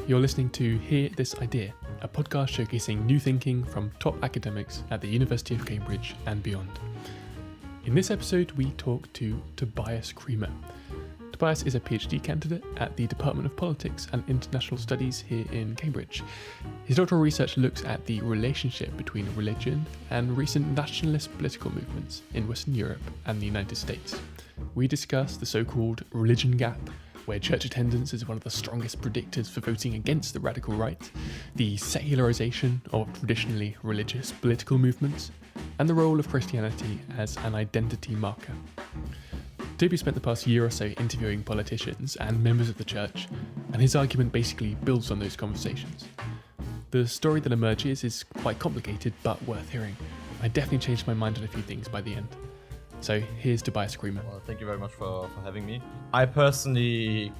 You're listening to Hear This Idea, a podcast showcasing new thinking from top academics at the University of Cambridge and beyond. In this episode, we talk to Tobias Cremer. Tobias is a PhD candidate at the Department of Politics and International Studies here in Cambridge. His doctoral research looks at the relationship between religion and recent nationalist political movements in Western Europe and the United States. We discuss the so-called religion gap, where church attendance is one of the strongest predictors for voting against the radical right, the secularization of traditionally religious political movements, and the role of Christianity as an identity marker. Toby spent the past year or so interviewing politicians and members of the church, and his argument basically builds on those conversations. The story that emerges is quite complicated, but worth hearing. I definitely changed my mind on a few things by the end. So here's Tobias Cremer. Well, thank you very much for having me. I personally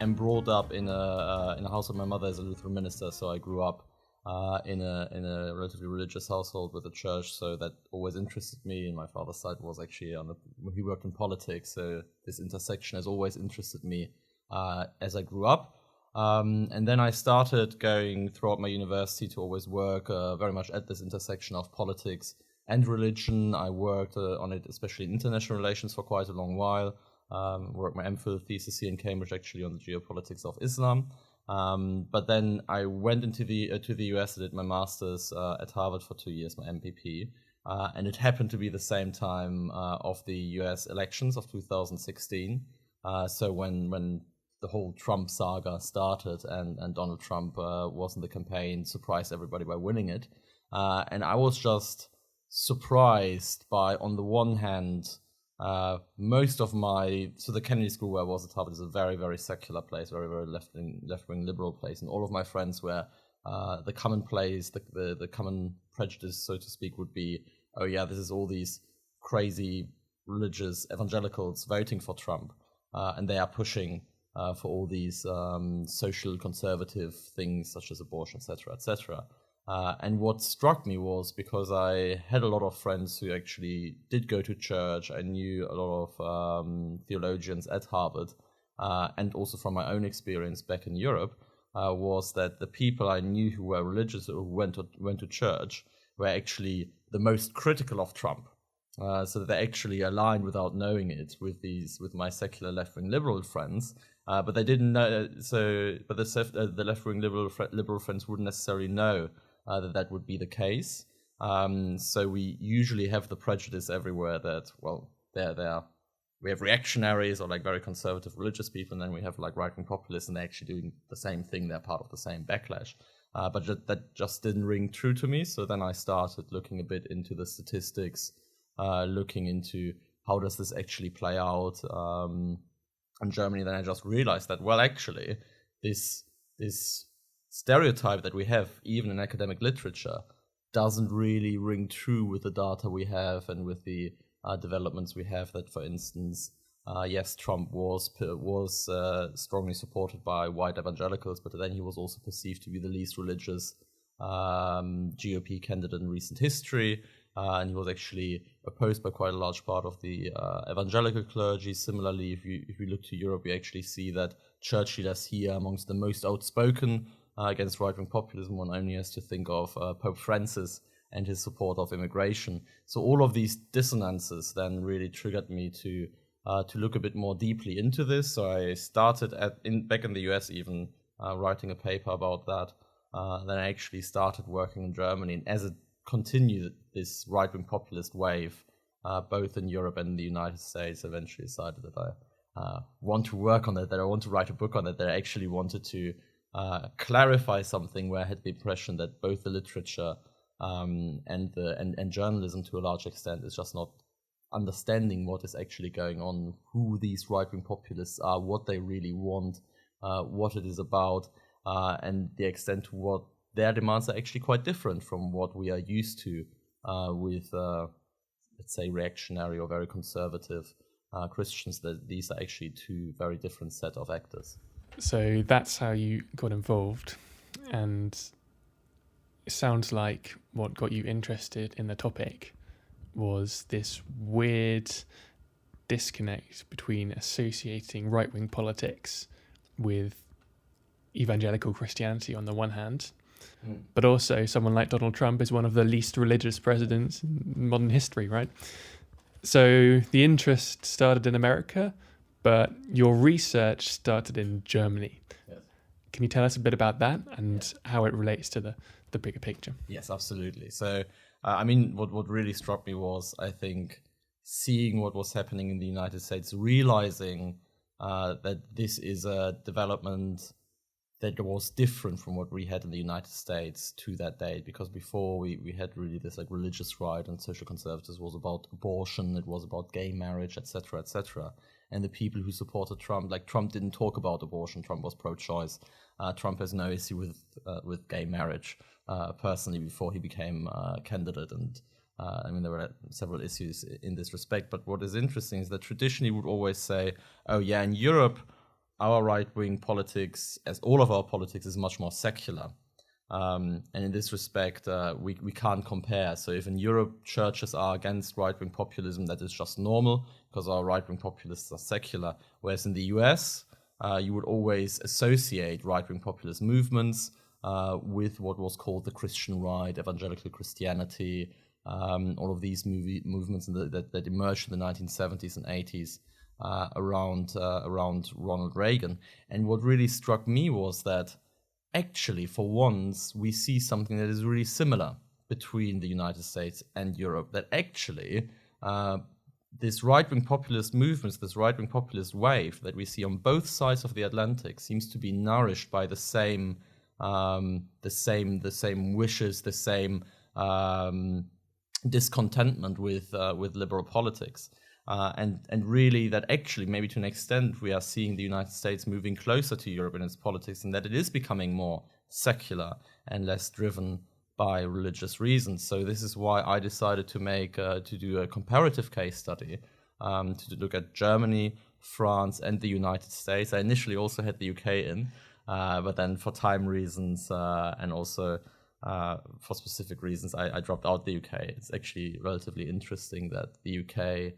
am brought up in a house of my mother as a Lutheran minister, so I grew up in a relatively religious household with a church, so that always interested me. And my father's side was actually he worked in politics, so this intersection has always interested me as I grew up. And then I started going throughout my university to always work very much at this intersection of politics and religion. I worked on it, especially in international relations, for quite a long while. Worked my MPhil thesis here in Cambridge, actually, on the geopolitics of Islam. But then I went into to the US and did my master's at Harvard for 2 years, my MPP. And it happened to be the same time of the US elections of 2016. So when the whole Trump saga started and Donald Trump was in the campaign, surprised everybody by winning it. And I was just surprised by, on the one hand, most of the Kennedy School where I was at Harvard is a very, very secular place, very, very left-wing liberal place, and all of my friends were the commonplace, the common prejudice, so to speak, would be, oh yeah, this is all these crazy religious evangelicals voting for Trump, and they are pushing for all these social conservative things such as abortion, etc., etc. And what struck me was, because I had a lot of friends who actually did go to church, I knew a lot of theologians at Harvard, and also from my own experience back in Europe, was that the people I knew who were religious or who went to church were actually the most critical of Trump. So that they actually aligned without knowing it with my secular left-wing liberal friends, but they didn't know. But the left-wing liberal friends wouldn't necessarily know that would be the case. So we usually have the prejudice everywhere that, well, we have reactionaries or like very conservative religious people, and then we have like right-wing populists, and they're actually doing the same thing. They're part of the same backlash. But that just didn't ring true to me. So then I started looking a bit into the statistics, looking into how does this actually play out in Germany. Then I just realized that, well, actually, this stereotype that we have, even in academic literature, doesn't really ring true with the data we have and with the developments we have. That, for instance, yes, Trump was strongly supported by white evangelicals, but then he was also perceived to be the least religious GOP candidate in recent history, and he was actually opposed by quite a large part of the evangelical clergy. Similarly, if you look to Europe, we actually see that church leaders here amongst the most outspoken against right-wing populism. One only has to think of Pope Francis and his support of immigration. So all of these dissonances then really triggered me to look a bit more deeply into this. So I started back in the US even writing a paper about that. Then I actually started working in Germany, and as it continued, this right-wing populist wave, both in Europe and the United States, eventually decided that I want to work on it, that I want to write a book on it, that I actually wanted to clarify something where I had the impression that both the literature and journalism, to a large extent, is just not understanding what is actually going on, who these right-wing populists are, what they really want, what it is about, and the extent to what their demands are actually quite different from what we are used to with, let's say, reactionary or very conservative Christians. That these are actually two very different set of actors. So that's how you got involved, and it sounds like what got you interested in the topic was this weird disconnect between associating right-wing politics with evangelical Christianity on the one hand, but also someone like Donald Trump is one of the least religious presidents in modern history, right? So the interest started in America, but your research started in Germany. Yes. Can you tell us a bit about that and how it relates to the bigger picture? Yes, absolutely. So, what really struck me was, I think, seeing what was happening in the United States, realizing that this is a development that was different from what we had in the United States to that date, because before we had really this like religious right, and social conservatives was about abortion, it was about gay marriage, etc., etc. And the people who supported Trump, like Trump didn't talk about abortion, Trump was pro-choice. Trump has no issue with gay marriage personally before he became candidate, and there were several issues in this respect. But what is interesting is that traditionally we would always say, oh yeah, in Europe, our right-wing politics, as all of our politics, is much more secular. And in this respect, we can't compare. So if in Europe churches are against right-wing populism, that is just normal because our right-wing populists are secular. Whereas in the US, you would always associate right-wing populist movements with what was called the Christian right, evangelical Christianity, all of these movements that emerged in the 1970s and 80s. Around Ronald Reagan. And what really struck me was that actually, for once, we see something that is really similar between the United States and Europe, that actually this right-wing populist movements, this right-wing populist wave that we see on both sides of the Atlantic seems to be nourished by the same wishes, the same discontentment with liberal politics. And really that actually, maybe to an extent, we are seeing the United States moving closer to Europe in its politics, and that it is becoming more secular and less driven by religious reasons. So this is why I decided to do a comparative case study, to look at Germany, France, and the United States. I initially also had the UK in, but then for time reasons and also for specific reasons, I dropped out the UK. It's actually relatively interesting that the UK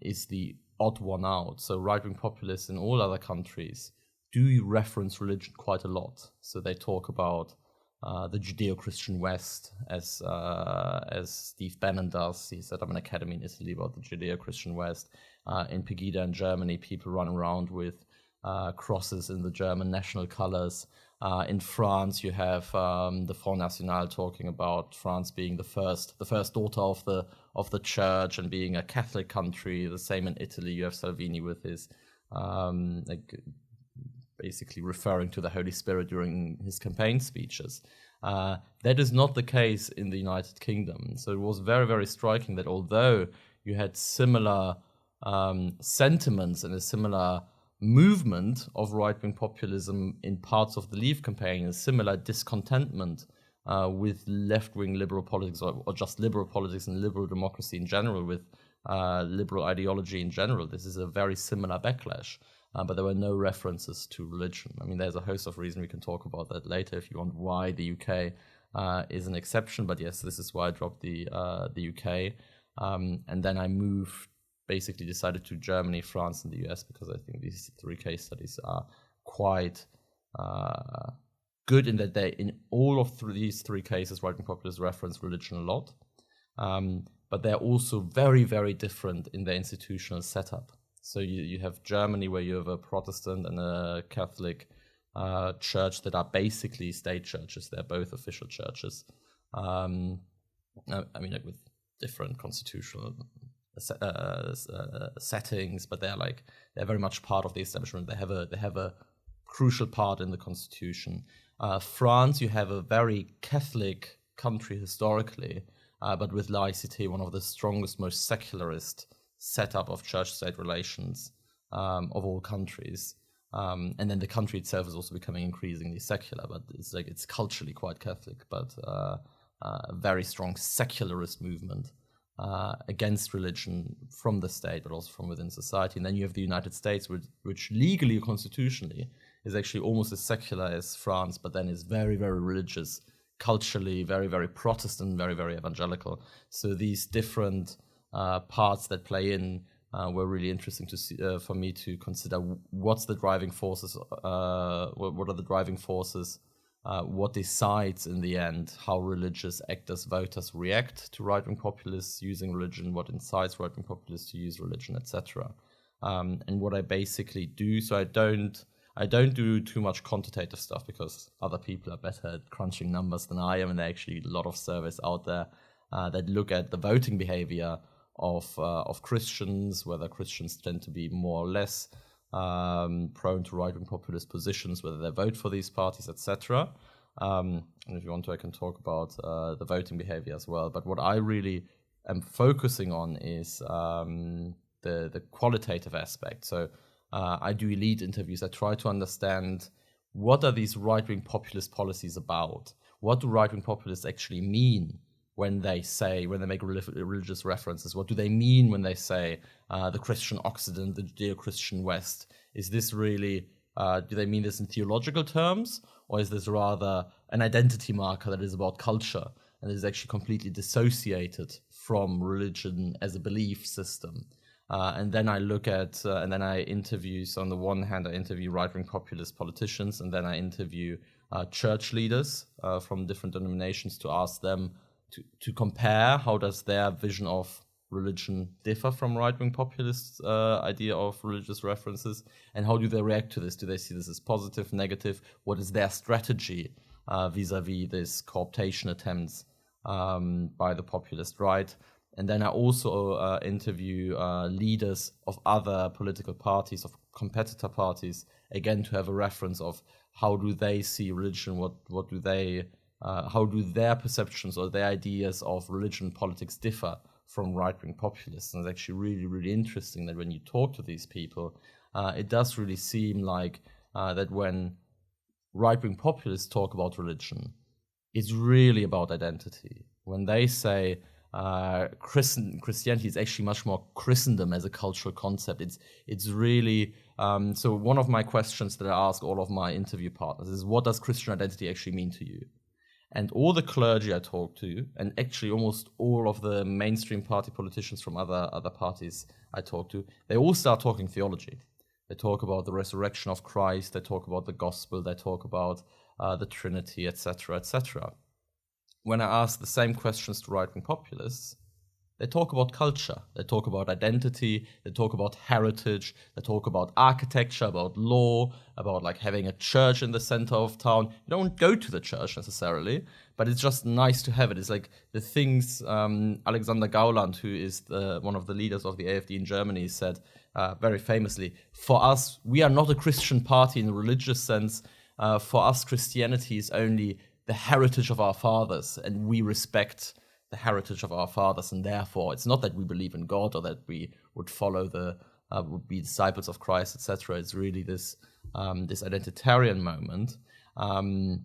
is the odd one out. So right-wing populists in all other countries do reference religion quite a lot. So they talk about the Judeo-Christian West, as Steve Bannon does. He set up an academy in Italy about the Judeo-Christian West. In Pegida in Germany, people run around with crosses in the German national colors. In France, you have the Front National talking about France being the first daughter of the church and being a Catholic country. The same in Italy. You have Salvini with his basically referring to the Holy Spirit during his campaign speeches. That is not the case in the United Kingdom. So it was very, very striking that although you had similar sentiments and a similar movement of right-wing populism in parts of the Leave campaign, a similar discontentment with left-wing liberal politics or just liberal politics and liberal democracy in general, with liberal ideology in general. This is a very similar backlash, but there were no references to religion. I mean, there's a host of reasons, we can talk about that later if you want, why the UK is an exception, but yes, this is why I dropped the UK. And then I basically decided to Germany, France, and the US, because I think these three case studies are quite good in that they, in all of these three cases, right-wing populists reference religion a lot, but they're also very, very different in their institutional setup. So you have Germany, where you have a Protestant and a Catholic church that are basically state churches. They're both official churches. With different constitutional settings, but they're very much part of the establishment. They have a crucial part in the constitution. France, you have a very Catholic country historically, but with laicity, one of the strongest, most secularist setup of church-state relations of all countries. And then the country itself is also becoming increasingly secular, but it's culturally quite Catholic, but a very strong secularist movement against religion from the state, but also from within society. And then you have the United States, which legally or constitutionally is actually almost as secular as France, but then is very, very religious, culturally very, very Protestant, very, very evangelical. So these different parts that play in were really interesting to see for me to consider. What's the driving forces? What are the driving forces? What decides in the end how religious actors, voters react to right-wing populists using religion? What incites right-wing populists to use religion, etc. And what I basically do, so I don't do too much quantitative stuff because other people are better at crunching numbers than I am, and there are actually a lot of surveys out there that look at the voting behavior of Christians, whether Christians tend to be more or less prone to right-wing populist positions, whether they vote for these parties, etc. And if you want to, I can talk about the voting behavior as well. But what I really am focusing on is the qualitative aspect. So I do elite interviews. I try to understand what are these right-wing populist policies about? What do right-wing populists actually mean when they make religious references? What do they mean when they say the Christian Occident, the Judeo-Christian West? Is this really, do they mean this in theological terms? Or is this rather an identity marker that is about culture and is actually completely dissociated from religion as a belief system? And then I look at, and then I interview, so on the one hand, I interview right-wing populist politicians, and then I interview church leaders from different denominations to ask them to compare how does their vision of religion differ from right-wing populist idea of religious references, and how do they react to this? Do they see this as positive, negative? What is their strategy vis-a-vis this cooptation attempts by the populist right? And then I also interview leaders of other political parties, of competitor parties, again to have a reference of how do they see religion, what do they, how do their perceptions or their ideas of religion and politics differ from right-wing populists. And it's actually really, really interesting that when you talk to these people, it does really seem like that when right-wing populists talk about religion, it's really about identity. When they say Christianity is actually much more Christendom as a cultural concept. It's really so one of my questions that I ask all of my interview partners is, what does Christian identity actually mean to you? And all the clergy I talk to, and actually almost all of the mainstream party politicians from other parties I talk to, they all start talking theology. They talk about the resurrection of Christ, they talk about the gospel, they talk about the Trinity, etc., etc. When I ask the same questions to right-wing populists, they talk about culture, they talk about identity, they talk about heritage, they talk about architecture, about law, about like having a church in the center of town. You don't go to the church necessarily, but it's just nice to have it. It's like the things Alexander Gauland, who is one of the leaders of the AfD in Germany, said very famously, for us, we are not a Christian party in a religious sense. For us, Christianity is only the heritage of our fathers, and we respect the heritage of our fathers, and therefore it's not that we believe in God or that we would follow would be disciples of Christ, etc. It's really this identitarian moment. And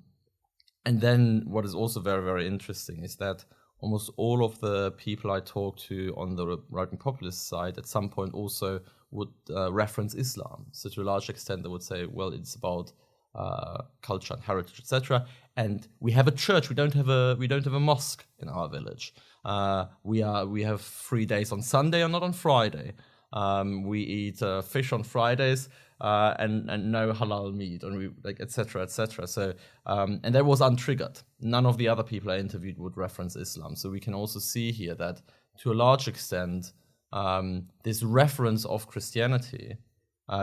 then what is also very, very interesting is that almost all of the people I talk to on the right-wing populist side at some point also would reference Islam. So to a large extent they would say, well, it's about culture and heritage, etc. And we have a church. We don't have a mosque in our village. We have 3 days on Sunday and not on Friday. We eat fish on Fridays and no halal meat, and we like etc. etc. So and that was untriggered. None of the other people I interviewed would reference Islam. So we can also see here that to a large extent this reference of Christianity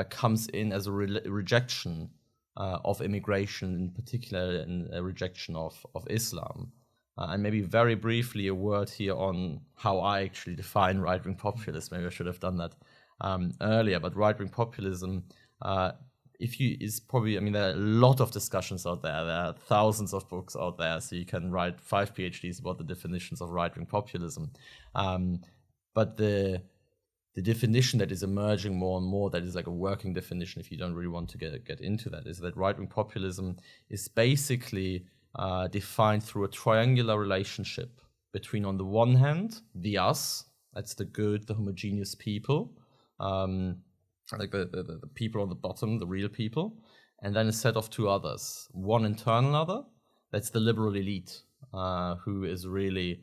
comes in as a rejection of immigration, in particular, and a rejection of Islam. And maybe very briefly a word here on how I actually define right-wing populism. Maybe I should have done that earlier. But right-wing populism, is probably, I mean, there are a lot of discussions out there. There are thousands of books out there, so you can write 5 PhDs about the definitions of right-wing populism. But the definition that is emerging more and more, that is like a working definition if you don't really want to get into that, is that right-wing populism is basically defined through a triangular relationship between, on the one hand, the us, that's the good, the homogeneous people, like the people on the bottom, the real people, and then a set of two others. One internal other, that's the liberal elite, who is really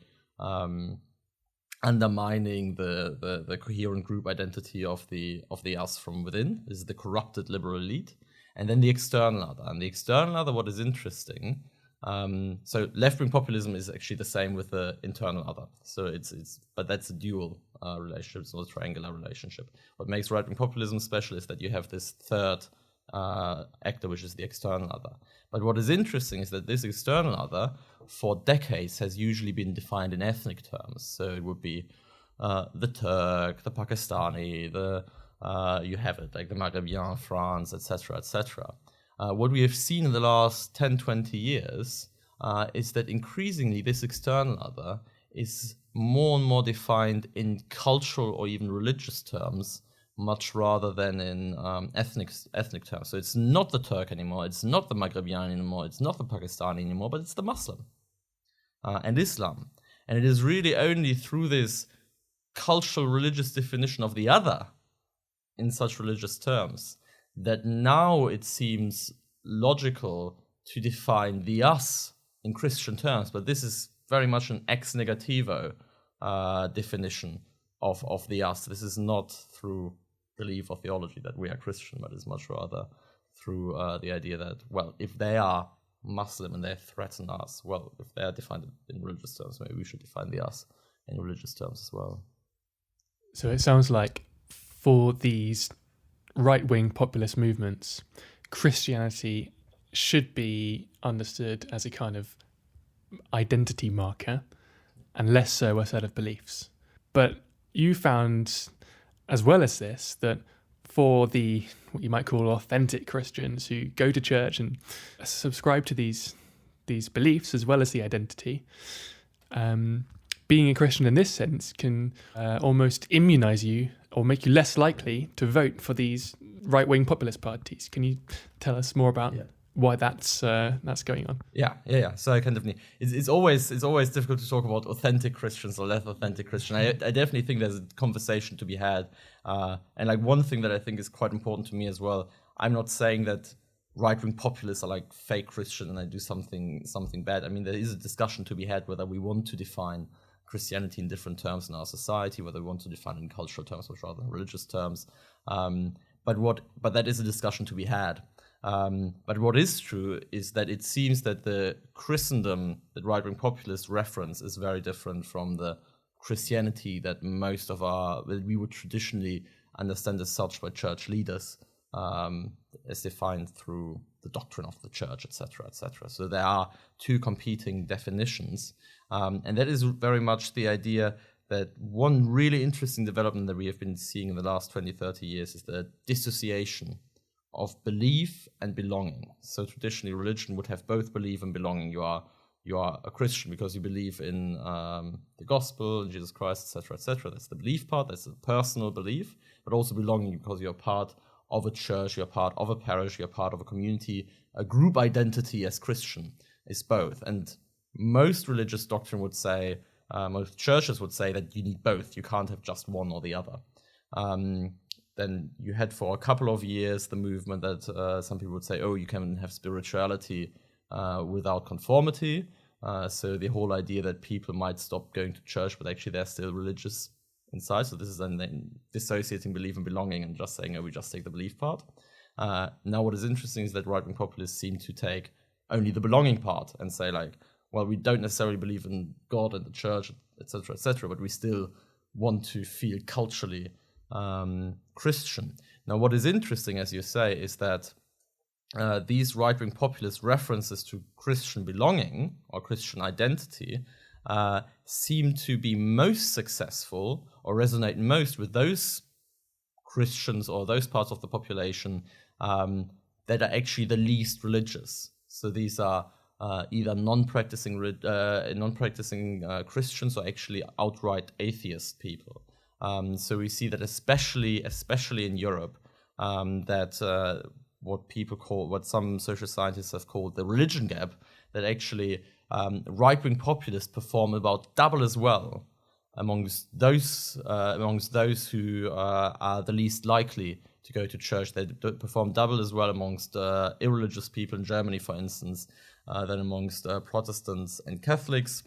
undermining the coherent group identity of the us from within. This is the corrupted liberal elite. And then the external other. And the external other, what is interesting, so left-wing populism is actually the same with the internal other. So but that's a dual relationship, it's not a triangular relationship. What makes right-wing populism special is that you have this third actor, which is the external other. But what is interesting is that this external other, for decades, has usually been defined in ethnic terms. So it would be the Turk, the Pakistani, you have it, like the Maghrebian, France, etc., etc. What we have seen in the last 10, 20 years is that increasingly this external other is more and more defined in cultural or even religious terms, much rather than in ethnic terms. So it's not the Turk anymore, it's not the Maghrebian anymore, it's not the Pakistani anymore, but it's the Muslim and Islam. And it is really only through this cultural religious definition of the other in such religious terms that now it seems logical to define the us in Christian terms. But this is very much an ex negativo definition of the us. This is not through belief or theology that we are Christian, but it's much rather through the idea that, well, if they are Muslim and they threaten us, well, if they are defined in religious terms, maybe we should define the us in religious terms as well. So it sounds like for these right-wing populist movements, Christianity should be understood as a kind of identity marker and less so a set of beliefs. But you found, as well as this, that for the what you might call authentic Christians who go to church and subscribe to these beliefs as well as the identity, being a Christian in this sense can almost immunize you or make you less likely to vote for these right-wing populist parties. Can you tell us more about why that's going on? Yeah. So I can definitely. It's always difficult to talk about authentic Christians or less authentic Christians. I definitely think there's a conversation to be had. And like one thing that I think is quite important to me as well. I'm not saying that right-wing populists are like fake Christian and they do something bad. I mean, there is a discussion to be had whether we want to define Christianity in different terms in our society, whether we want to define it in cultural terms or rather religious terms. But that is a discussion to be had. But what is true is that it seems that the Christendom that right-wing populists reference is very different from the Christianity that we would traditionally understand as such by church leaders, as defined through the doctrine of the church, etc., etc. So there are two competing definitions, and that is very much the idea that one really interesting development that we have been seeing in the last 20, 30 years is the dissociation of belief and belonging. So traditionally, religion would have both belief and belonging. You are a Christian because you believe in the gospel, in Jesus Christ, etc., etc. That's the belief part. That's the personal belief, but also belonging because you're part of a church, you're part of a parish, you're part of a community. A group identity as Christian is both. And most religious doctrine would say, most churches would say that you need both. You can't have just one or the other. Then you had for a couple of years the movement that some people would say, oh, you can have spirituality without conformity. So the whole idea that people might stop going to church, but actually they're still religious inside. So this is then dissociating belief and belonging and just saying, oh, we just take the belief part. Now what is interesting is that right-wing populists seem to take only the belonging part and say like, well, we don't necessarily believe in God and the church, etc., but we still want to feel culturally Christian. Now, what is interesting, as you say, is that these right-wing populist references to Christian belonging or Christian identity seem to be most successful or resonate most with those Christians or those parts of the population that are actually the least religious. So these are either non-practicing Christians or actually outright atheist people. So we see that especially in Europe, that what some social scientists have called the religion gap, that actually right-wing populists perform about double as well amongst those who are the least likely to go to church. They perform double as well amongst irreligious people in Germany, for instance, than amongst Protestants and Catholics.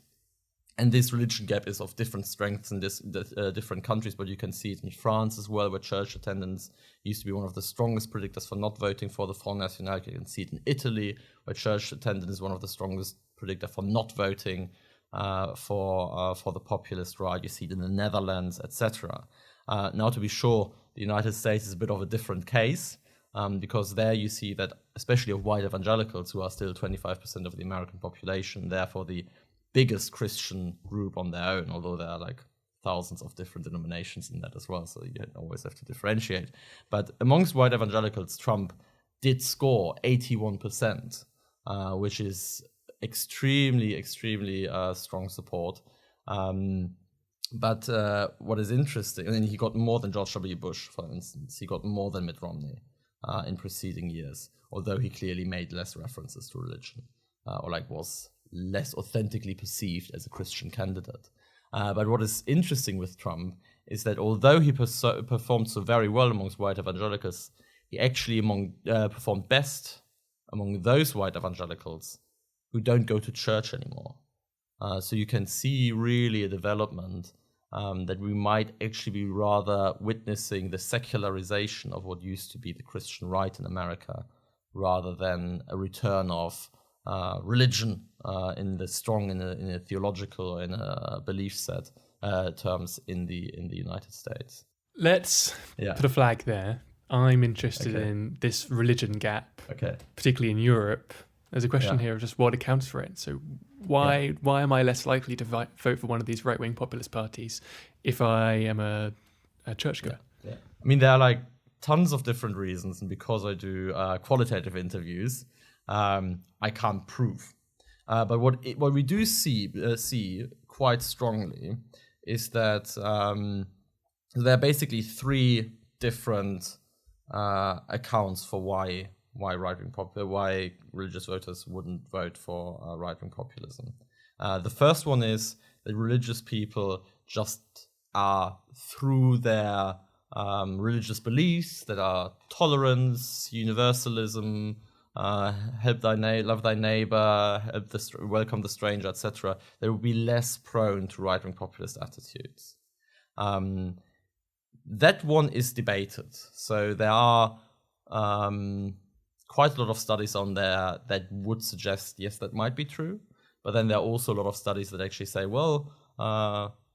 And this religion gap is of different strengths in different countries, but you can see it in France as well, where church attendance used to be one of the strongest predictors for not voting for the Front National. You can see it in Italy, where church attendance is one of the strongest predictor for not voting for the populist right. You see it in the Netherlands, etc. Now, to be sure, the United States is a bit of a different case, because there you see that, especially of white evangelicals, who are still 25% of the American population, therefore the biggest Christian group on their own, although there are like thousands of different denominations in that as well, so you don't always have to differentiate. But amongst white evangelicals, Trump did score 81%, which is extremely strong support. But what is interesting, and he got more than George W. Bush, for instance. He got more than Mitt Romney in preceding years, although he clearly made less references to religion, or like was less authentically perceived as a Christian candidate. But what is interesting with Trump is that although he performed so very well amongst white evangelicals, he actually performed best among those white evangelicals who don't go to church anymore. So you can see really a development that we might actually be rather witnessing the secularization of what used to be the Christian right in America, rather than a return of religion in a theological or in a belief set terms in the United States. Let's put a flag there. I'm interested in this religion gap, particularly in Europe. There's a question here of just what accounts for it. So why am I less likely to vote for one of these right-wing populist parties if I am a churchgoer? I mean, there are like tons of different reasons, and because I do qualitative interviews, I can't prove. But what we do see quite strongly is that there are basically three different accounts for why religious voters wouldn't vote for right-wing populism. The first one is that religious people just are, through their religious beliefs that are tolerance, universalism, help love thy neighbor, welcome the stranger, etc., they will be less prone to right-wing populist attitudes. That one is debated. So there are quite a lot of studies on there that would suggest, yes, that might be true. But then there are also a lot of studies that actually say, well,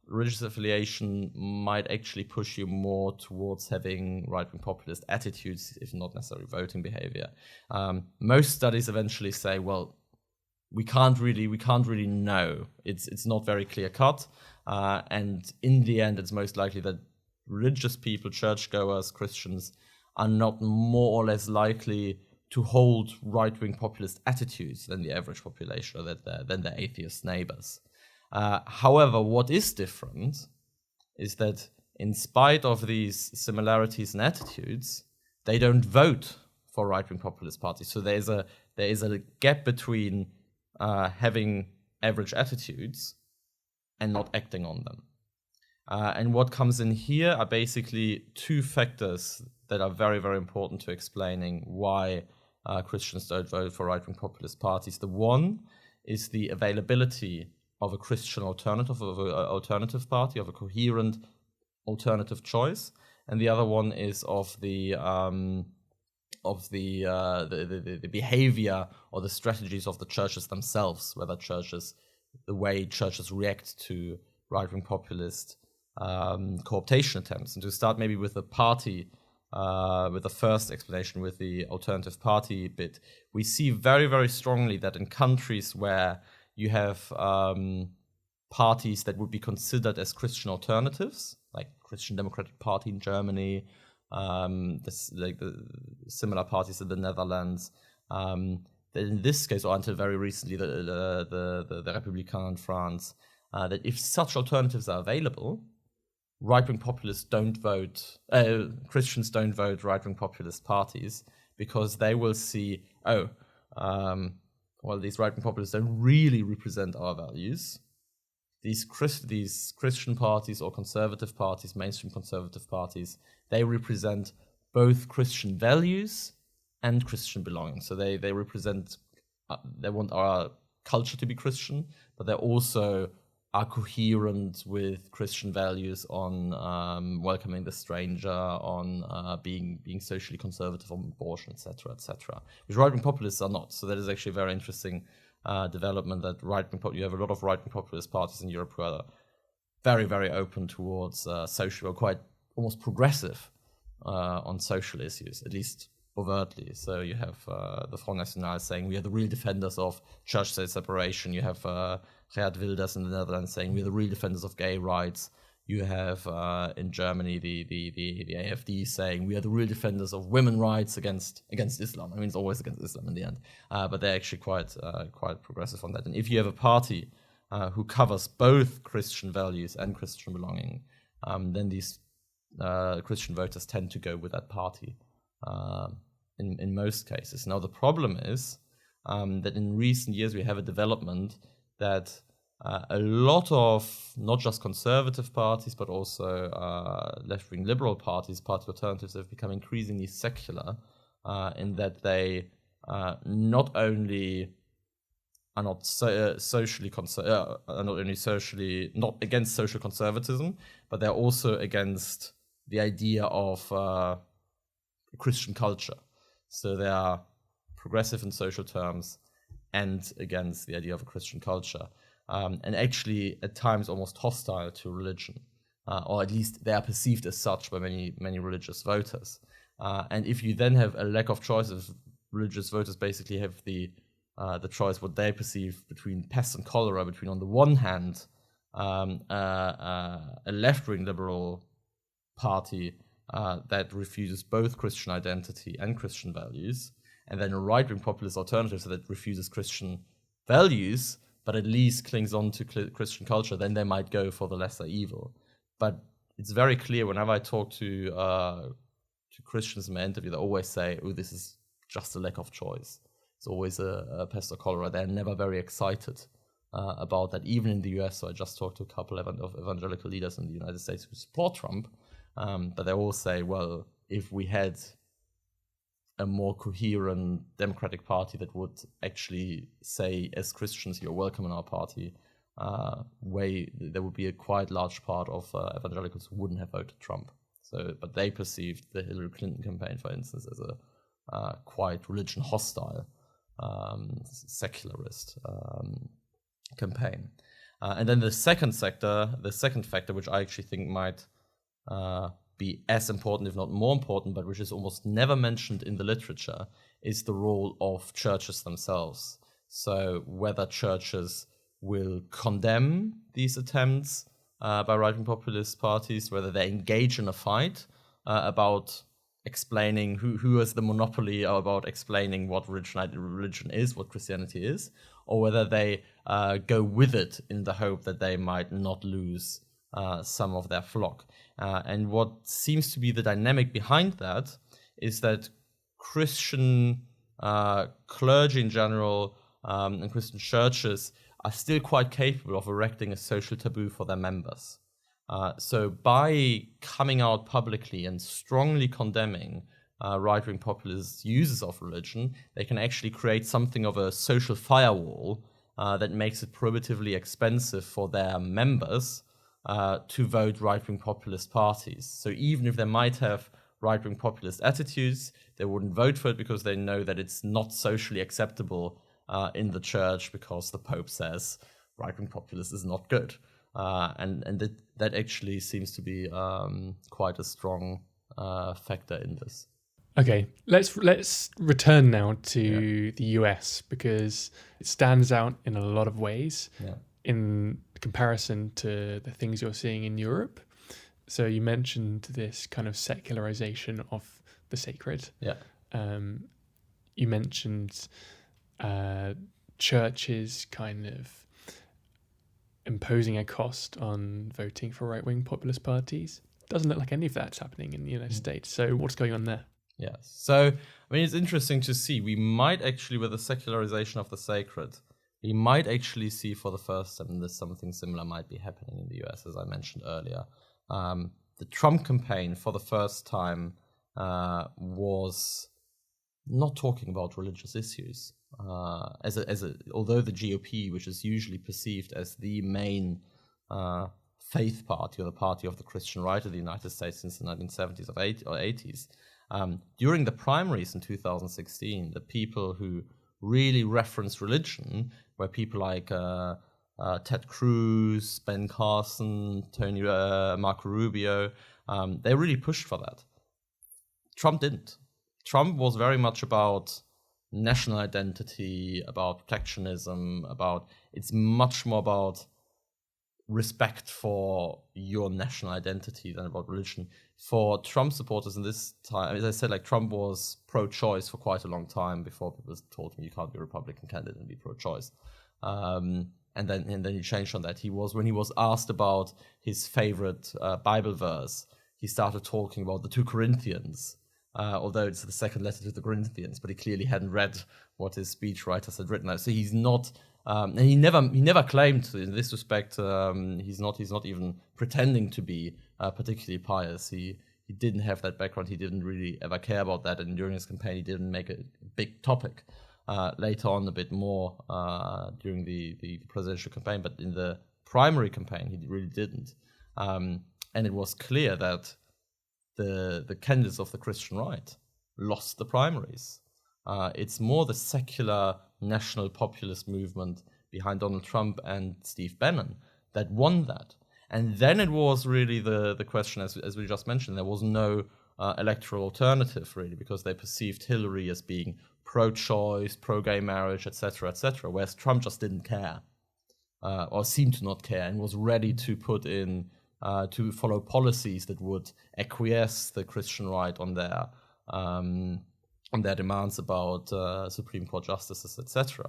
religious affiliation might actually push you more towards having right-wing populist attitudes, if not necessarily voting behavior. Most studies eventually say, well, we can't really know. It's not very clear cut, and in the end, it's most likely that religious people, churchgoers, Christians, are not more or less likely to hold right-wing populist attitudes than the average population, or than their atheist neighbors. However, what is different is that in spite of these similarities in attitudes, they don't vote for right-wing populist parties. So there is a gap between having average attitudes and not acting on them. And what comes in here are basically two factors that are very, very important to explaining why Christians don't vote for right-wing populist parties. The one is the availability of a Christian alternative, of an alternative party, of a coherent alternative choice, and the other one is of the behavior or the strategies of the churches themselves, the way churches react to right-wing populist cooptation attempts. And to start maybe with the party, with the first explanation, with the alternative party bit, we see very, very strongly that in countries where you have parties that would be considered as Christian alternatives, like Christian Democratic Party in Germany, the similar parties in the Netherlands, that in this case, or until very recently, the Républicains in France, that if such alternatives are available, right-wing populists don't vote, Christians don't vote right-wing populist parties, because they will see, these right-wing populists don't really represent our values. These Christian parties or conservative parties, mainstream conservative parties, they represent both Christian values and Christian belonging. So they represent, they want our culture to be Christian, but they also are coherent with Christian values on welcoming the stranger, on being socially conservative on abortion, etc., etc. Which right-wing populists are not. So that is actually a very interesting development. That you have a lot of right-wing populist parties in Europe who are very, very open towards social, or quite almost progressive on social issues, at least overtly. So you have the Front National saying we are the real defenders of church-state separation. You have Geert Wilders in the Netherlands saying we are the real defenders of gay rights. You have in Germany the AfD saying we are the real defenders of women's rights against Islam. I mean, it's always against Islam in the end, but they're actually quite progressive on that. And if you have a party who covers both Christian values and Christian belonging, then these Christian voters tend to go with that party in most cases. Now, the problem is that in recent years we have a development that a lot of not just conservative parties, but also left-wing liberal parties, party alternatives, have become increasingly secular in that they not only are not not against social conservatism, but they're also against the idea of Christian culture. So they are progressive in social terms and against the idea of a Christian culture, and actually at times almost hostile to religion, or at least they are perceived as such by many religious voters. And if you then have a lack of choices, religious voters basically have the choice what they perceive between pest and cholera, between on the one hand a left-wing liberal party that refuses both Christian identity and Christian values, and then a right-wing populist alternative that refuses Christian values but at least clings on to Christian culture, then they might go for the lesser evil. But it's very clear whenever I talk to Christians in my interview, they always say, oh, this is just a lack of choice. It's always a pest or cholera. They're never very excited about that, even in the US. So I just talked to a couple of evangelical leaders in the United States who support Trump, but they all say, well, if we had a more coherent Democratic Party that would actually say, as Christians, you're welcome in our party, there would be a quite large part of evangelicals who wouldn't have voted Trump. So, but they perceived the Hillary Clinton campaign, for instance, as a quite religion hostile, secularist campaign. And then the second factor, which I actually think might be as important, if not more important, but which is almost never mentioned in the literature, is the role of churches themselves. So whether churches will condemn these attempts by right-wing populist parties, whether they engage in a fight about explaining who has the monopoly about explaining what religion is, what Christianity is, or whether they go with it in the hope that they might not lose some of their flock. And what seems to be the dynamic behind that is that Christian clergy in general and Christian churches are still quite capable of erecting a social taboo for their members. So by coming out publicly and strongly condemning right-wing populist uses of religion, they can actually create something of a social firewall that makes it prohibitively expensive for their members to vote right-wing populist parties. So even if they might have right-wing populist attitudes, they wouldn't vote for it because they know that it's not socially acceptable in the church because the Pope says right-wing populist is not good. And that actually seems to be quite a strong factor in this. Okay, let's return now to the US, because it stands out in a lot of ways in comparison to the things you're seeing in Europe. So you mentioned this kind of secularization of the sacred. Yeah. You mentioned churches kind of imposing a cost on voting for right-wing populist parties. Doesn't look like any of that's happening in the United States. So what's going on there? Yes. So, I mean, it's interesting to see. We might actually, with the secularization of the sacred, we might actually see for the first time that something similar might be happening in the US, as I mentioned earlier. The Trump campaign, for the first time, was not talking about religious issues. Although the GOP, which is usually perceived as the main faith party or the party of the Christian right of the United States since the 1970s or 80s. During the primaries in 2016, the people who really referenced religion were people like Ted Cruz, Ben Carson, Marco Rubio. They really pushed for that. Trump didn't. Trump was very much about national identity, about protectionism, it's much more about respect for your national identity than about religion. For Trump supporters in this time, as I said, like Trump was pro-choice for quite a long time before people told him you can't be a Republican candidate and be pro-choice. And then he changed on that. When he was asked about his favorite Bible verse, he started talking about the 2 Corinthians. Although it's the second letter to the Corinthians, but he clearly hadn't read what his speechwriters had written. So he's not, and he never claimed in this respect. He's not even pretending to be particularly pious. He didn't have that background. He didn't really ever care about that, and during his campaign, he didn't make a big topic. Later on, a bit more during the presidential campaign, but in the primary campaign, he really didn't. And it was clear that the candidates of the Christian right lost the primaries. It's more the secular national populist movement behind Donald Trump and Steve Bannon that won that. And then it was really the question, as we just mentioned, there was no electoral alternative really, because they perceived Hillary as being pro-choice, pro-gay marriage, etc., whereas Trump just didn't care, or seemed to not care, and was ready to put in to follow policies that would acquiesce the Christian right on their demands about Supreme Court justices, etc.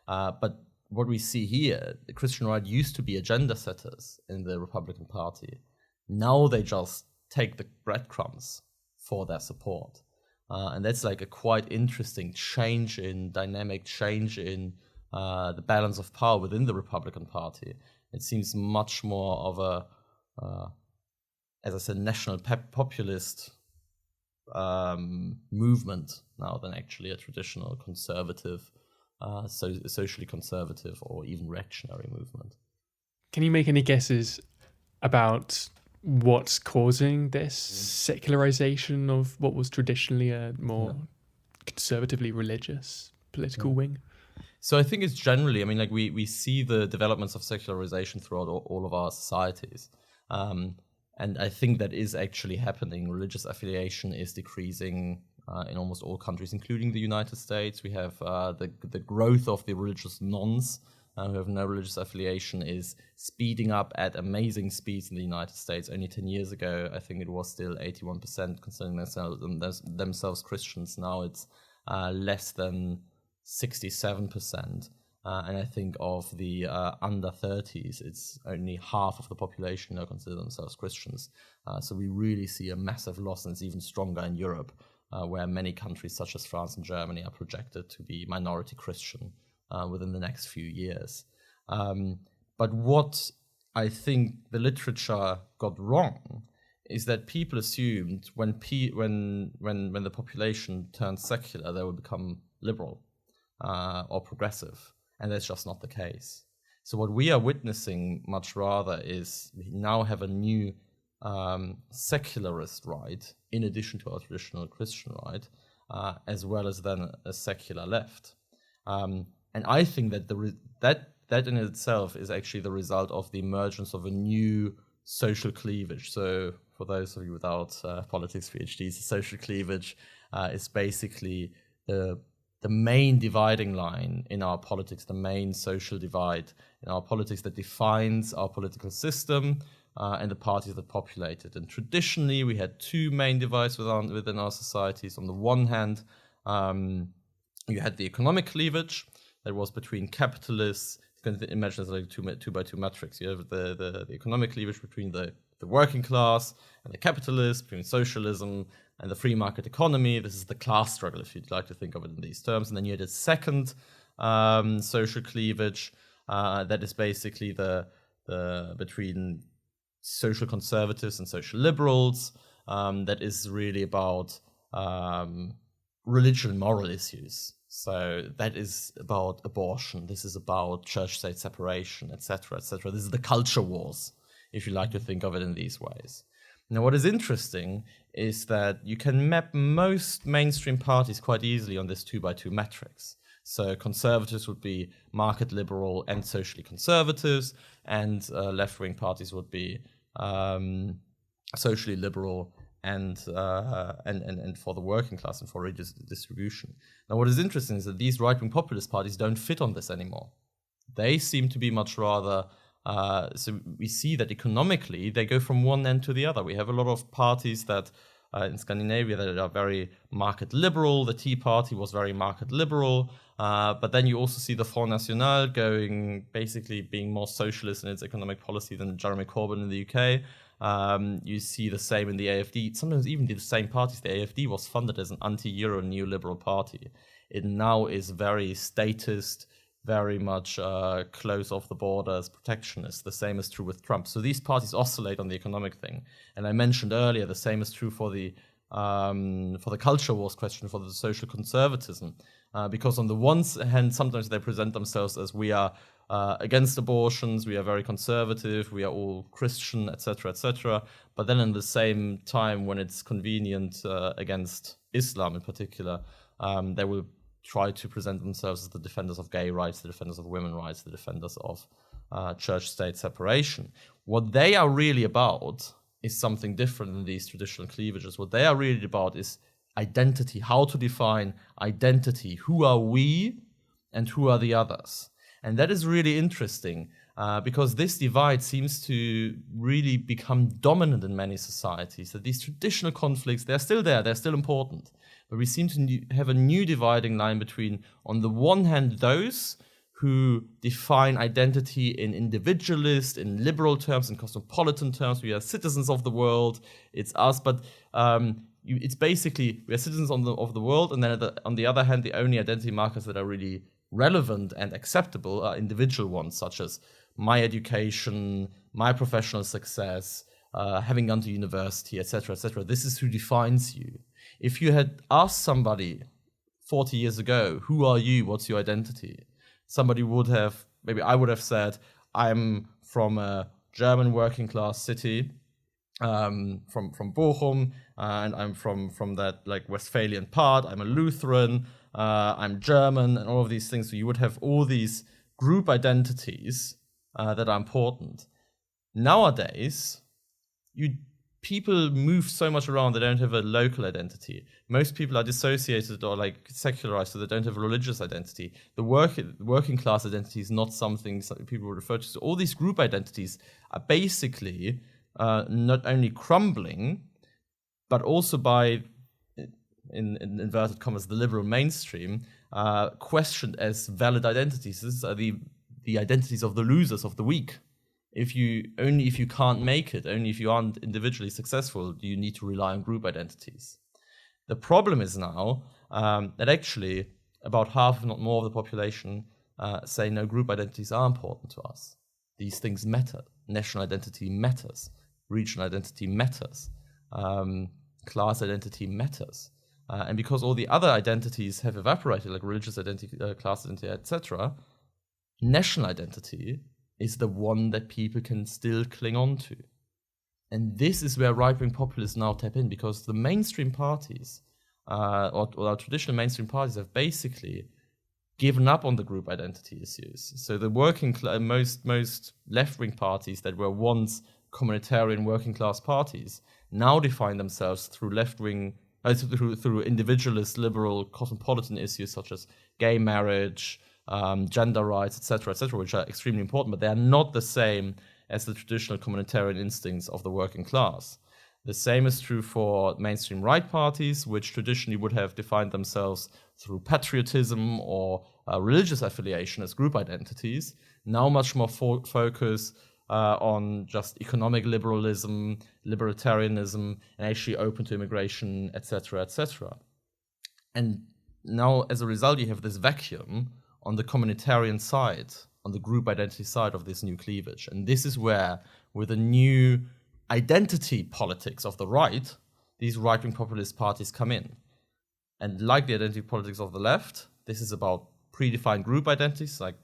But what we see here, the Christian right used to be agenda setters in the Republican Party. Now they just take the breadcrumbs for their support. And that's like a quite interesting dynamic change in the balance of power within the Republican Party. It seems much more of a as I said, national populist movement now than actually a traditional conservative, socially conservative or even reactionary movement. Can you make any guesses about what's causing this secularization of what was traditionally a more conservatively religious political wing? So I think it's generally, we see the developments of secularization throughout all of our societies. And I think that is actually happening. Religious affiliation is decreasing in almost all countries, including the United States. We have the growth of the religious nones who have no religious affiliation is speeding up at amazing speeds in the United States. Only 10 years ago, I think it was still 81% considering themselves Christians. Now it's less than 67%. And I think of the under 30s, it's only half of the population who consider themselves Christians. So we really see a massive loss, and it's even stronger in Europe, where many countries such as France and Germany are projected to be minority Christian within the next few years. But what I think the literature got wrong is that people assumed when the population turned secular, they would become liberal or progressive. And that's just not the case. So what we are witnessing much rather is we now have a new secularist right, in addition to our traditional Christian right, as well as then a secular left. And I think that that in itself is actually the result of the emergence of a new social cleavage. So for those of you without politics PhDs, social cleavage is basically the main dividing line in our politics, the main social divide in our politics that defines our political system and the parties that populate it. And traditionally, we had two main divides within our societies. On the one hand, you had the economic cleavage that was between capitalists. You can imagine it as like a two by two matrix. You have the economic cleavage between the working class and the capitalists, between socialism and the free market economy. This is the class struggle, if you'd like to think of it in these terms. And then you had a second social cleavage that is basically the between social conservatives and social liberals. That is really about religion and moral issues. So that is about abortion. This is about church-state separation, etc., etc. This is the culture wars, if you like to think of it in these ways. Now, what is interesting is that you can map most mainstream parties quite easily on this 2x2 matrix. So conservatives would be market liberal and socially conservatives, and left-wing parties would be socially liberal and for the working class and for redistribution. Now, what is interesting is that these right-wing populist parties don't fit on this anymore. They seem to be much rather. So we see that economically they go from one end to the other. We have a lot of parties that in Scandinavia that are very market liberal. The Tea Party was very market liberal, but then you also see the Front National basically being more socialist in its economic policy than Jeremy Corbyn in the UK. You see the same in the AFD, sometimes even the same parties. The AFD was funded as an anti-Euro neoliberal party. It now is very statist, very much close off the borders, protectionist. The same is true with Trump. So these parties oscillate on the economic thing. And I mentioned earlier, the same is true for the culture wars question, for the social conservatism. Because on the one hand, sometimes they present themselves as we are against abortions, we are very conservative, we are all Christian, etc., etc. But then in the same time, when it's convenient against Islam in particular, they will try to present themselves as the defenders of gay rights, the defenders of women's rights, the defenders of church-state separation. What they are really about is something different than these traditional cleavages. What they are really about is identity, how to define identity. Who are we and who are the others? And that is really interesting because this divide seems to really become dominant in many societies. That these traditional conflicts, they're still there, they're still important. But we seem to have a new dividing line between, on the one hand, those who define identity in individualist, in liberal terms, in cosmopolitan terms. We are citizens of the world, it's us, but it's basically, we are citizens of the world, and then on the other hand, the only identity markers that are really relevant and acceptable are individual ones, such as my education, my professional success, having gone to university, etc., etc. This is who defines you. If you had asked somebody 40 years ago, who are you, what's your identity? Somebody would have, maybe I would have said, I'm from a German working class city, from Bochum, and I'm from that like Westphalian part, I'm a Lutheran, I'm German, and all of these things. So you would have all these group identities that are important. Nowadays, people move so much around, they don't have a local identity. Most people are dissociated or like secularized, so they don't have a religious identity. The working class identity is not something people would refer to. So all these group identities are basically not only crumbling, but also by, in inverted commas, the liberal mainstream, questioned as valid identities. These are the identities of the losers, of the weak. If you can't make it, only if you aren't individually successful, do you need to rely on group identities. The problem is now that actually about half, if not more, of the population say no, group identities are important to us. These things matter. National identity matters. Regional identity matters. Class identity matters. And because all the other identities have evaporated, like religious identity, class identity, etc., national identity is the one that people can still cling on to. And this is where right-wing populists now tap in, because the mainstream parties, or our traditional mainstream parties, have basically given up on the group identity issues. So the most left-wing parties that were once communitarian working class parties now define themselves through left-wing, through individualist, liberal, cosmopolitan issues such as gay marriage, gender rights, etc., which are extremely important, but they are not the same as the traditional communitarian instincts of the working class. The same is true for mainstream right parties, which traditionally would have defined themselves through patriotism or religious affiliation as group identities. Now much more focus on just economic liberalism, libertarianism, and actually open to immigration, etc., etc. And now, as a result, you have this vacuum on the communitarian side, on the group identity side of this new cleavage. And this is where, with the new identity politics of the right, these right-wing populist parties come in. And like the identity politics of the left, this is about predefined group identities like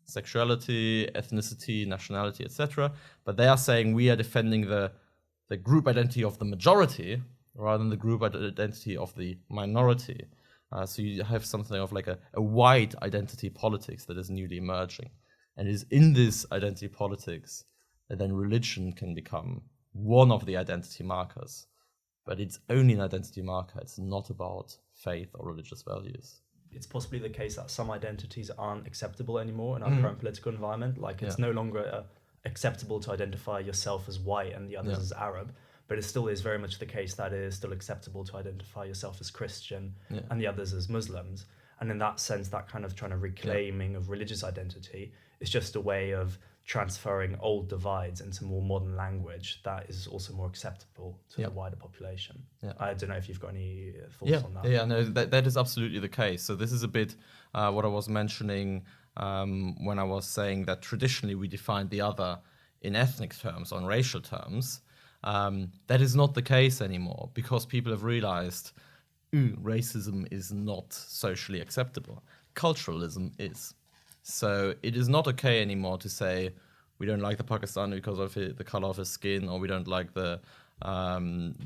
sexuality, ethnicity, nationality, etc. But they are saying we are defending the group identity of the majority rather than the group identity of the minority. So you have something of like a wide identity politics that is newly emerging. And it is in this identity politics that then religion can become one of the identity markers. But it's only an identity marker. It's not about faith or religious values. It's possibly the case that some identities aren't acceptable anymore in our current political environment. Like it's no longer acceptable to identify yourself as white and the others as Arab, but it still is very much the case that it is still acceptable to identify yourself as Christian and the others as Muslims. And in that sense, that kind of trying to reclaiming of religious identity is just a way of transferring old divides into more modern language that is also more acceptable to the wider population. I don't know if you've got any thoughts on that. No, that is absolutely the case. So this is a bit what I was mentioning when I was saying that traditionally we defined the other in ethnic terms, on racial terms. That is not the case anymore because people have realized racism is not socially acceptable. Culturalism is. So it is not okay anymore to say we don't like the Pakistani because of the color of his skin, or we don't like the I don't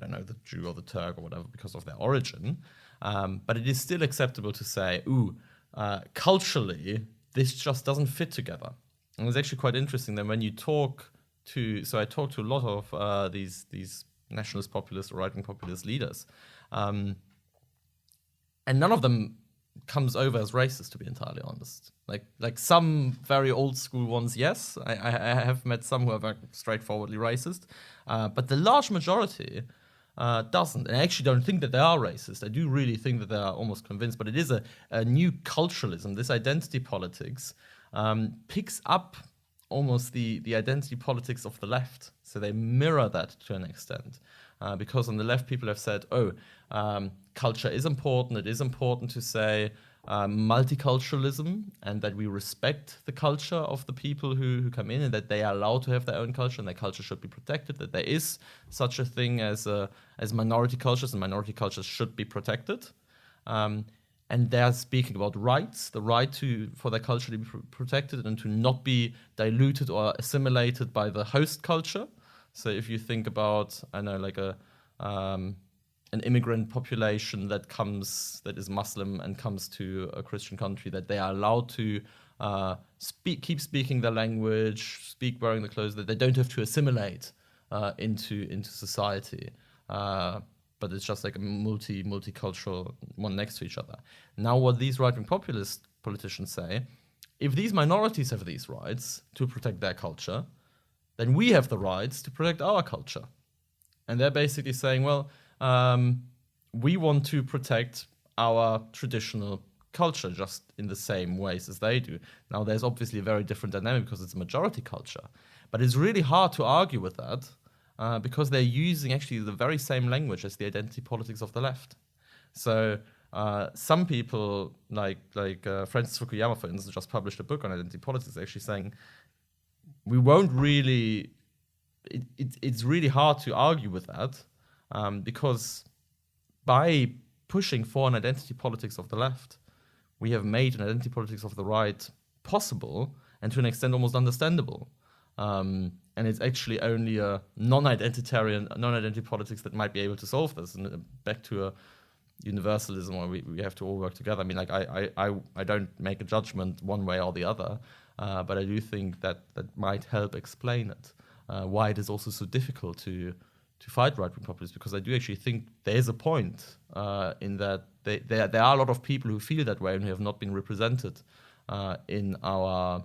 know, the Jew or the Turk or whatever because of their origin. But it is still acceptable to say, culturally this just doesn't fit together. And it's actually quite interesting that when you talk to, so I talked to a lot of these nationalist populist or right-wing populist leaders, and none of them comes over as racist, to be entirely honest. Like some very old school ones, yes. I have met some who are very straightforwardly racist, but the large majority doesn't. And I actually don't think that they are racist. I do really think that they are almost convinced, but it is a new culturalism. This identity politics picks up almost the identity politics of the left. So they mirror that to an extent. Because on the left, people have said, culture is important. It is important to say multiculturalism and that we respect the culture of the people who come in and that they are allowed to have their own culture and their culture should be protected, that there is such a thing as minority cultures and minority cultures should be protected. And they're speaking about rights, the right for their culture to be protected and to not be diluted or assimilated by the host culture. So if you think about, I know, like an immigrant population that is Muslim and comes to a Christian country, that they are allowed to keep speaking their language, speak wearing the clothes, that they don't have to assimilate into society. But it's just like a multicultural one next to each other. Now, what these right-wing populist politicians say, if these minorities have these rights to protect their culture, then we have the rights to protect our culture. And they're basically saying, well, we want to protect our traditional culture just in the same ways as they do. Now, there's obviously a very different dynamic because it's a majority culture. But it's really hard to argue with that because they're using actually the very same language as the identity politics of the left. So some people, like Francis Fukuyama, for instance, just published a book on identity politics, actually saying, we won't really, it's really hard to argue with that because by pushing for an identity politics of the left, we have made an identity politics of the right possible and to an extent almost understandable. And it's actually only a non-identity politics that might be able to solve this. And back to a universalism where we have to all work together. I mean, like I don't make a judgment one way or the other. But I do think that might help explain it, why it is also so difficult to fight right-wing populists, because I do actually think there is a point in that there are a lot of people who feel that way and who have not been represented in our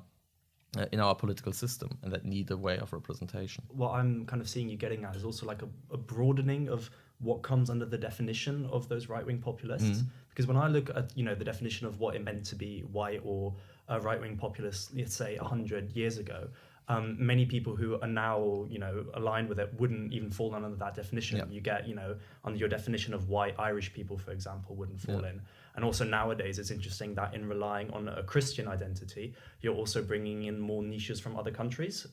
political system and that need a way of representation. What I'm kind of seeing you getting at is also like a broadening of what comes under the definition of those right-wing populists. Because when I look at the definition of what it meant to be white or a right-wing populist, let's say 100 years ago, many people who are now aligned with it wouldn't even fall under that definition. Yeah. You get under your definition of white Irish people, for example, wouldn't fall in. And also nowadays it's interesting that in relying on a Christian identity, you're also bringing in more niches from other countries.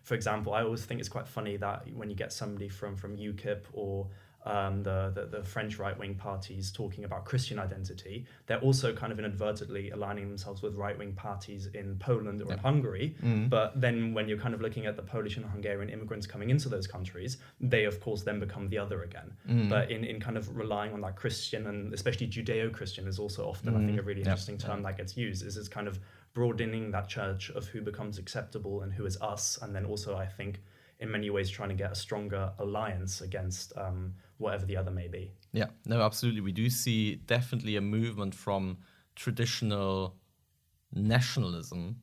For example, I always think it's quite funny that when you get somebody from UKIP or the French right-wing parties talking about Christian identity, they're also kind of inadvertently aligning themselves with right-wing parties in Poland or in Hungary. But then when you're kind of looking at the Polish and Hungarian immigrants coming into those countries, they of course then become the other again. But in kind of relying on that Christian, and especially Judeo-Christian is also often, I think, a really interesting term that gets used, is it's kind of broadening that church of who becomes acceptable and who is us, and then also, I think, in many ways trying to get a stronger alliance against whatever the other may be. Yeah, no, absolutely. We do see definitely a movement from traditional nationalism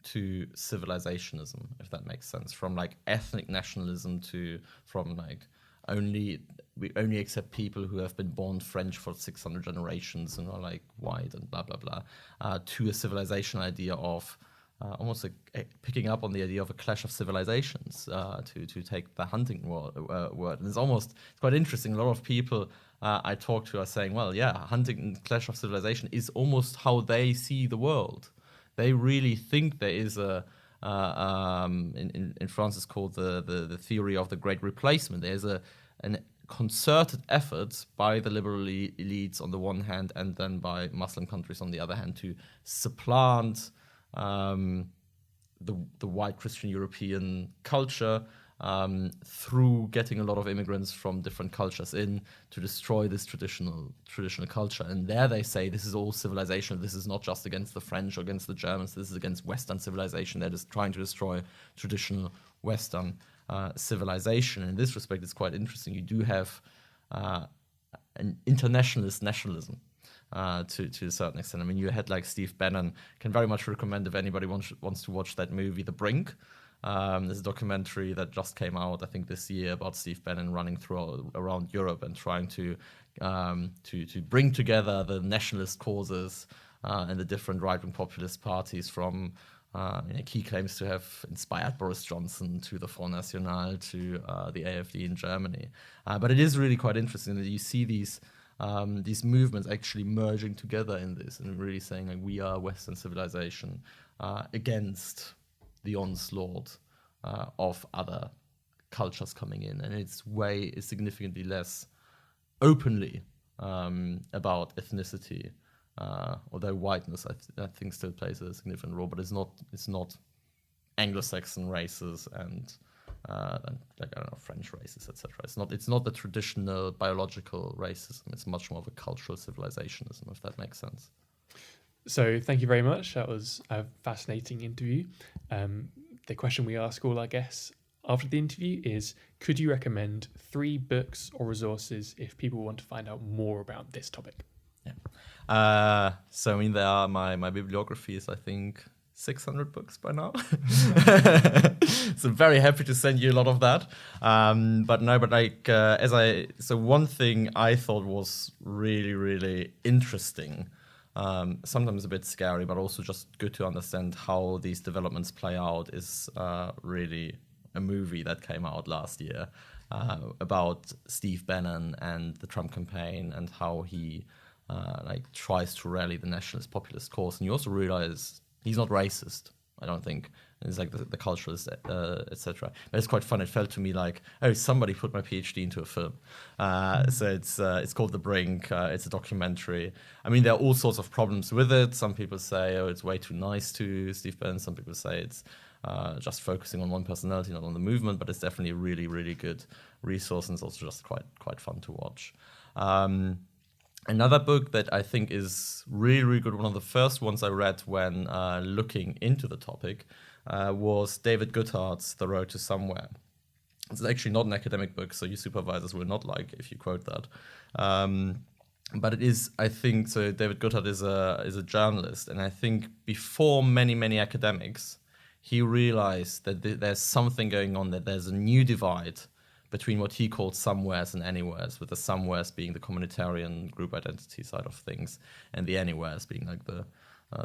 to civilizationism, if that makes sense. From like ethnic nationalism from like we only accept people who have been born French for 600 generations and are like white and blah, blah, blah, to a civilization idea of almost picking up on the idea of a clash of civilizations, to take the hunting word. And it's quite interesting. A lot of people I talk to are saying, well, yeah, hunting and clash of civilization is almost how they see the world. They really think there is in France it's called the theory of the great replacement. There's a concerted effort by the liberal elites on the one hand, and then by Muslim countries on the other hand, to supplant the white Christian European culture through getting a lot of immigrants from different cultures in to destroy this traditional culture. And there they say this is all civilization. This is not just against the French or against the Germans. This is against Western civilization. They're just trying to destroy traditional Western civilization. In this respect, it's quite interesting. You do have an internationalist nationalism. To a certain extent. I mean, you had like Steve Bannon. Can very much recommend if anybody wants to watch that movie, The Brink. There's a documentary that just came out, I think, this year about Steve Bannon running around Europe and trying to bring together the nationalist causes and the different right-wing populist parties from. He claims to have inspired Boris Johnson to the Front National to the AfD in Germany. But it is really quite interesting that you see these movements actually merging together in this and really saying like we are Western civilization against the onslaught of other cultures coming in, and it's significantly less openly about ethnicity, although whiteness I think still plays a significant role, but it's not Anglo-Saxon races and like I don't know, French races, etc. It's not the traditional biological racism. It's much more of a cultural civilizationism, if that makes sense. So thank you very much. That was a fascinating interview. The question we ask all our guests after the interview is: could you recommend 3 books or resources if people want to find out more about this topic? Yeah. So I mean, there are my bibliography is I think 600 books by now. So I'm very happy to send you a lot of that. So one thing I thought was really, really interesting, sometimes a bit scary, but also just good to understand how these developments play out, is really a movie that came out last year about Steve Bannon and the Trump campaign and how he tries to rally the nationalist populist cause. And you also realize he's not racist, I don't think. It's like the culturalist, etc. But it's quite fun. It felt to me like, oh, somebody put my PhD into a film. So it's called The Brink. It's a documentary. I mean, there are all sorts of problems with it. Some people say, oh, it's way too nice to Steve Bannon. Some people say it's just focusing on one personality, not on the movement. But it's definitely a really, really good resource, and it's also just quite fun to watch. Another book that I think is really, really good, one of the first ones I read when looking into the topic, was David Goodhart's The Road to Somewhere. It's actually not an academic book, so your supervisors will not like if you quote that. But it is, I think, so David Goodhart is a journalist, and I think before many academics, he realized that there's something going on, that there's a new divide between what he called somewheres and anywheres, with the somewheres being the communitarian group identity side of things, and the anywheres being like the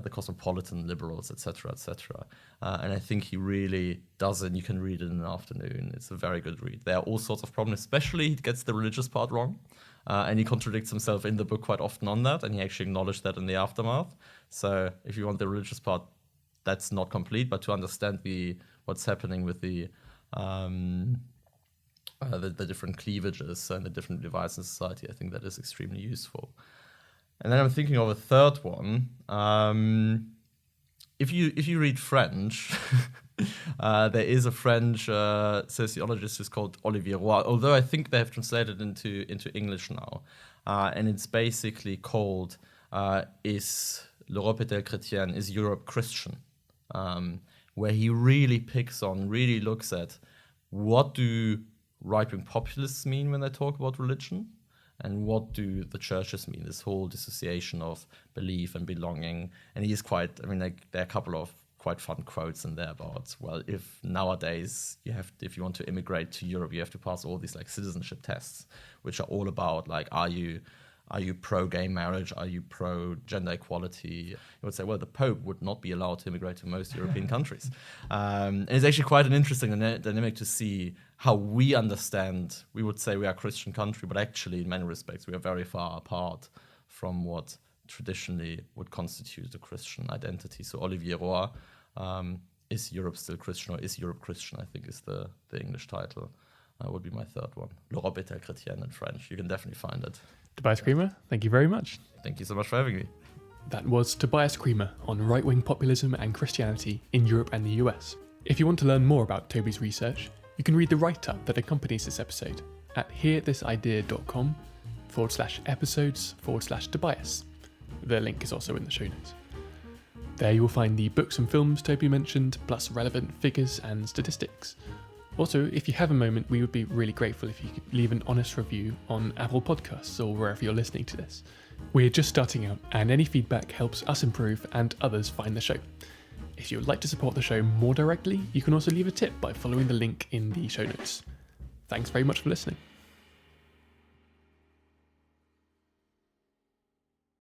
cosmopolitan liberals, etc., etc. And I think he really does it. You can read it in an afternoon. It's a very good read. There are all sorts of problems, especially he gets the religious part wrong, and he contradicts himself in the book quite often on that, and he actually acknowledged that in the aftermath. So if you want the religious part, that's not complete, but to understand what's happening with the the different cleavages and the different divides in society. I think that is extremely useful. And then I'm thinking of a third one. If you read French, there is a French sociologist who's called Olivier Roy, although I think they have translated into English now. And it's basically called Is l'Europe est-elle chrétienne? Is Europe Christian? Where he really looks at what do right-wing populists mean when they talk about religion, and what do the churches mean, this whole dissociation of belief and belonging. And he is there are a couple of quite fun quotes in there about, well, if nowadays if you want to immigrate to Europe, you have to pass all these like citizenship tests, which are all about like, are you pro-gay marriage? Are you pro-gender equality? You would say, well, the Pope would not be allowed to immigrate to most European countries. And it's actually quite an interesting dynamic to see how we understand. We would say we are a Christian country, but actually, in many respects, we are very far apart from what traditionally would constitute a Christian identity. So Olivier Roy, Is Europe Still Christian, or Is Europe Christian, I think is the English title. Would be my third one. L'Europe est-elle chrétienne in French. You can definitely find it. Tobias Cremer, thank you very much. Thank you so much for having me. That was Tobias Cremer on right-wing populism and Christianity in Europe and the US. If you want to learn more about Toby's research, you can read the write-up that accompanies this episode at hearthisidea.com/episodes/Tobias. The link is also in the show notes. There you will find the books and films Toby mentioned, plus relevant figures and statistics. Also, if you have a moment, we would be really grateful if you could leave an honest review on Apple Podcasts or wherever you're listening to this. We're just starting out, and any feedback helps us improve and others find the show. If you would like to support the show more directly, you can also leave a tip by following the link in the show notes. Thanks very much for listening.